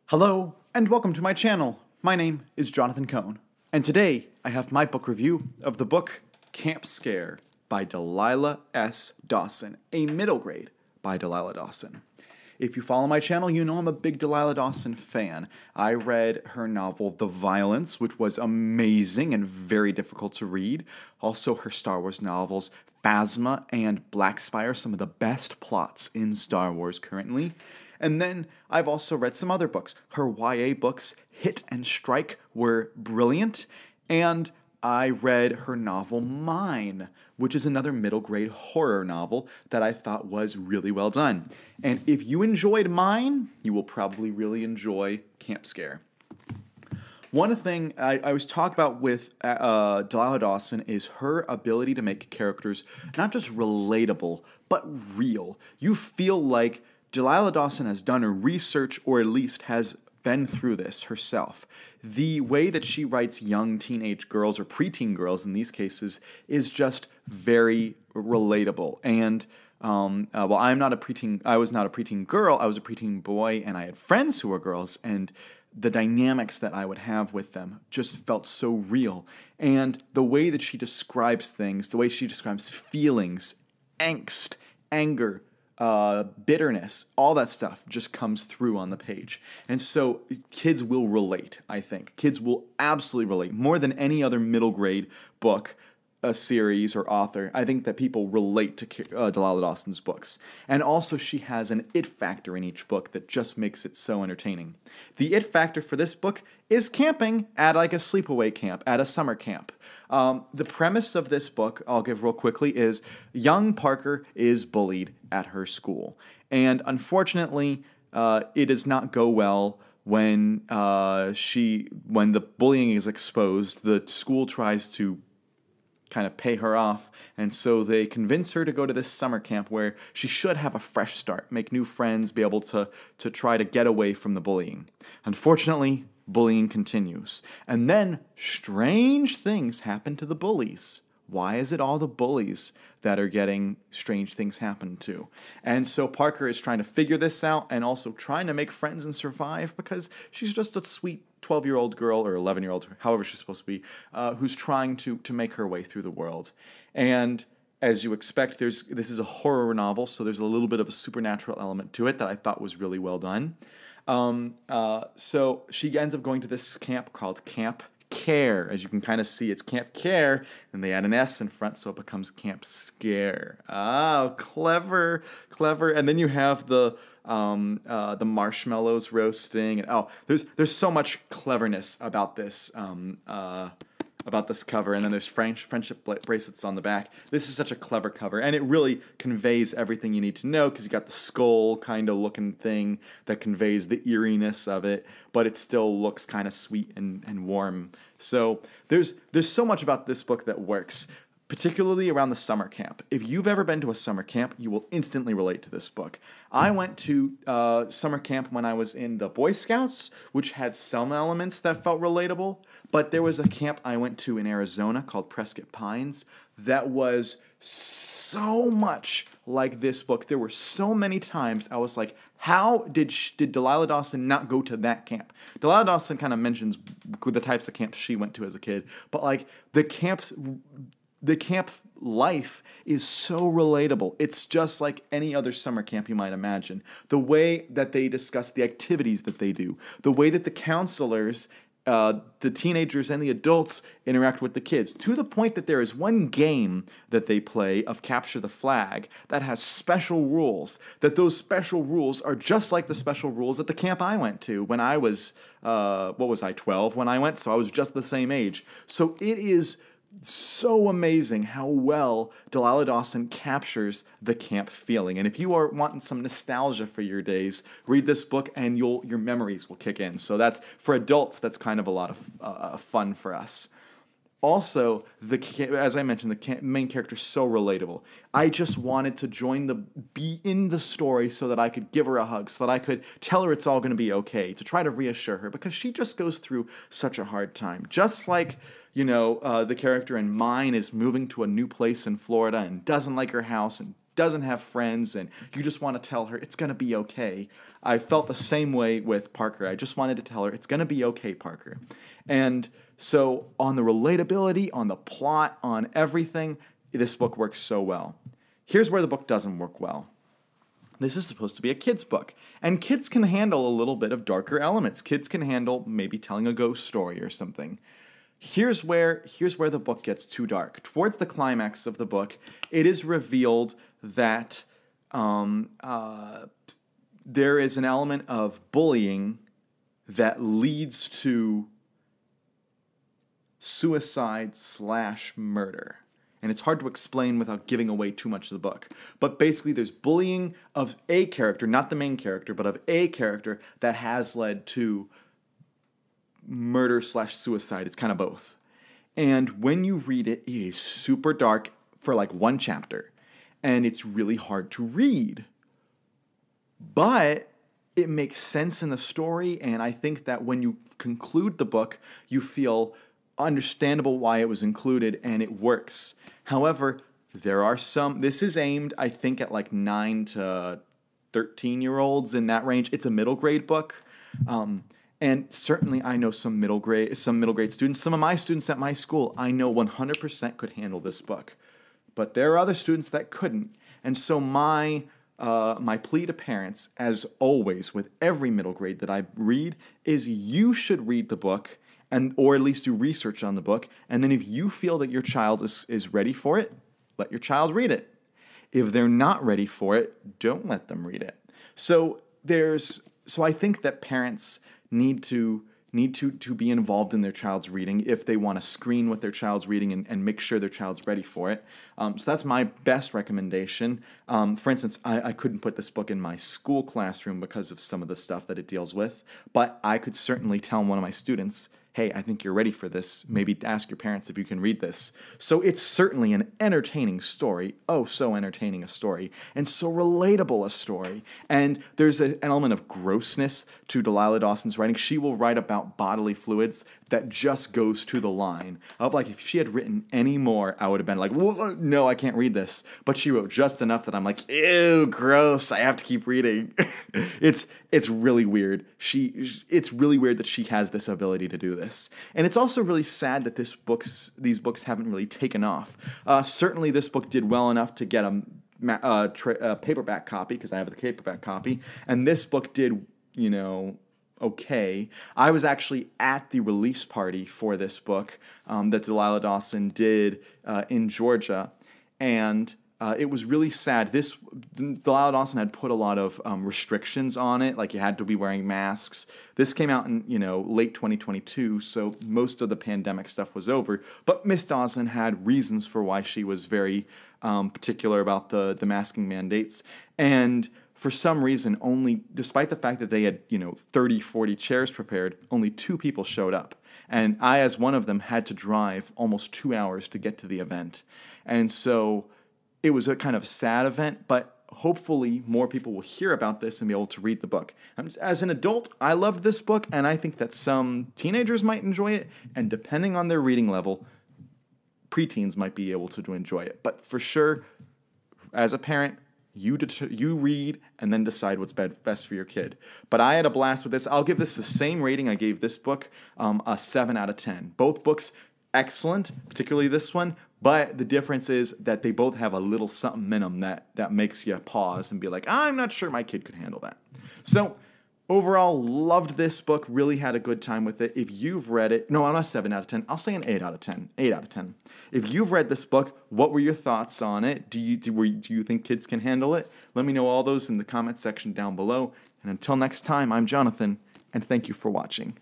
Hello, and welcome to my channel. My name is Jonathan Cohn, and today I have my book review of the book Camp Scare by Delilah S Dawson, a middle grade by Delilah Dawson. If you follow my channel, you know I'm a big Delilah Dawson fan. I read her novel The Violence, which was amazing and very difficult to read. Also, her Star Wars novels Phasma and Black Spire, some of the best plots in Star Wars currently. And then I've also read some other books. Her YA books, Hit and Strike, were brilliant. And I read her novel Mine, which is another middle grade horror novel that I thought was really well done. And if you enjoyed Mine, you will probably really enjoy Camp Scare. One thing I was talking about with Delilah Dawson is her ability to make characters not just relatable, but real. You feel like Delilah Dawson has done her research, or at least has been through this herself. The way that she writes young teenage girls, or preteen girls in these cases, is just very relatable. And well, I was not a preteen girl, I was a preteen boy, and I had friends who were girls, and the dynamics that I would have with them just felt so real. And the way that she describes things, the way she describes feelings, angst, anger, bitterness, all that stuff just comes through on the page. And so kids will relate, I think. Kids will absolutely relate. More than any other middle grade book, a series, or author, I think that people relate to Delilah Dawson's books. And also she has an it factor in each book that just makes it so entertaining. The it factor for this book is camping at like a sleepaway camp, at a summer camp. The premise of this book, I'll give real quickly, is young Parker is bullied at her school. And unfortunately, it does not go well when the bullying is exposed. The school tries to kind of pay her off, and so they convince her to go to this summer camp where she should have a fresh start, make new friends, be able to try to get away from the bullying. Unfortunately, bullying continues, and then strange things happen to the bullies. Why is it all the bullies that are getting strange things happen to? And so Parker is trying to figure this out and also trying to make friends and survive, because she's just a sweet 12-year-old girl, or 11-year-old, however she's supposed to be, who's trying to make her way through the world. And as you expect, this is a horror novel, so there's a little bit of a supernatural element to it that I thought was really well done. So she ends up going to this camp called Camp Care. As you can kind of see, it's Camp Care, and they add an S in front, so it becomes Camp Scare. Oh, clever, clever. And then you have the marshmallows roasting, and there's so much cleverness about this cover. And then there's friendship bracelets on the back. This is such a clever cover, and it really conveys everything you need to know, because you got the skull kind of looking thing that conveys the eeriness of it, but it still looks kind of sweet and warm. So there's so much about this book that works, particularly around the summer camp. If you've ever been to a summer camp, you will instantly relate to this book. I went to summer camp when I was in the Boy Scouts, which had some elements that felt relatable, but there was a camp I went to in Arizona called Prescott Pines that was so much like this book. There were so many times I was like, how did Delilah Dawson not go to that camp? Delilah Dawson kind of mentions the types of camps she went to as a kid, but like the camp life is so relatable. It's just like any other summer camp you might imagine. The way that they discuss the activities that they do, the way that the counselors, the teenagers and the adults interact with the kids, to the point that there is one game that they play of Capture the Flag that has special rules, that those special rules are just like the special rules at the camp I went to when I was, 12 when I went, so I was just the same age. So it is so amazing how well Delilah Dawson captures the camp feeling. And if you are wanting some nostalgia for your days, read this book and your memories will kick in. So that's, for adults, that's kind of a lot of fun for us. Also, as I mentioned, the main character is so relatable. I just wanted to be in the story so that I could give her a hug, so that I could tell her it's all going to be okay, to try to reassure her, because she just goes through such a hard time. Just like, the character in Mine is moving to a new place in Florida and doesn't like her house and doesn't have friends and you just want to tell her it's going to be okay. I felt the same way with Parker. I just wanted to tell her it's going to be okay, Parker. And so on the relatability, on the plot, on everything, this book works so well. Here's where the book doesn't work well. This is supposed to be a kid's book, and kids can handle a little bit of darker elements. Kids can handle maybe telling a ghost story or something. Here's where the book gets too dark. Towards the climax of the book, it is revealed that there is an element of bullying that leads to suicide/murder. And it's hard to explain without giving away too much of the book. But basically, there's bullying of a character, not the main character, but of a character that has led to murder/suicide. It's kind of both. And when you read it, it is super dark for like one chapter. And it's really hard to read. But it makes sense in the story. And I think that when you conclude the book, you feel understandable why it was included, and it works. However, there are some, this is aimed, I think, at like 9 to 13-year-olds in that range. It's a middle grade book. And certainly I know some middle grade students. Some of my students at my school, I know 100% could handle this book. But there are other students that couldn't. And so my plea to parents, as always, with every middle grade that I read, is you should read the book, or at least do research on the book, and then if you feel that your child is ready for it, let your child read it. If they're not ready for it, don't let them read it. So I think that parents need to be involved in their child's reading if they want to screen what their child's reading and make sure their child's ready for it. So that's my best recommendation. For instance, I couldn't put this book in my school classroom because of some of the stuff that it deals with, but I could certainly tell one of my students, hey, I think you're ready for this. Maybe ask your parents if you can read this. So it's certainly an entertaining story. Oh, so entertaining a story. And so relatable a story. And there's an element of grossness to Delilah Dawson's writing. She will write about bodily fluids that just goes to the line of, like, if she had written any more, I would have been like, no, I can't read this. But she wrote just enough that I'm like, ew, gross, I have to keep reading. It's really weird. It's really weird that she has this ability to do this. And it's also really sad that these books haven't really taken off. Certainly this book did well enough to get a paperback copy, because I have the paperback copy, and this book did, okay. I was actually at the release party for this book that Delilah Dawson did in Georgia, and it was really sad. Delilah Dawson had put a lot of restrictions on it, like you had to be wearing masks. This came out in late 2022, so most of the pandemic stuff was over. But Miss Dawson had reasons for why she was very particular about the masking mandates, and for some reason, despite the fact that they had 30, 40 chairs prepared, only 2 people showed up. And I, as one of them, had to drive almost 2 hours to get to the event. And so it was a kind of sad event, but hopefully more people will hear about this and be able to read the book. As an adult, I loved this book, and I think that some teenagers might enjoy it, and depending on their reading level, preteens might be able to enjoy it. But for sure, as a parent, you read and then decide what's best for your kid. But I had a blast with this. I'll give this the same rating I gave this book, a 7 out of 10. Both books, excellent, particularly this one, but the difference is that they both have a little something in them that makes you pause and be like, I'm not sure my kid could handle that. So overall, loved this book, really had a good time with it. If you've read it, no, I'm not 7 out of 10, I'll say an 8 out of 10. 8 out of 10. If you've read this book, what were your thoughts on it? Do you think kids can handle it? Let me know all those in the comment section down below. And until next time, I'm Jonathan, and thank you for watching.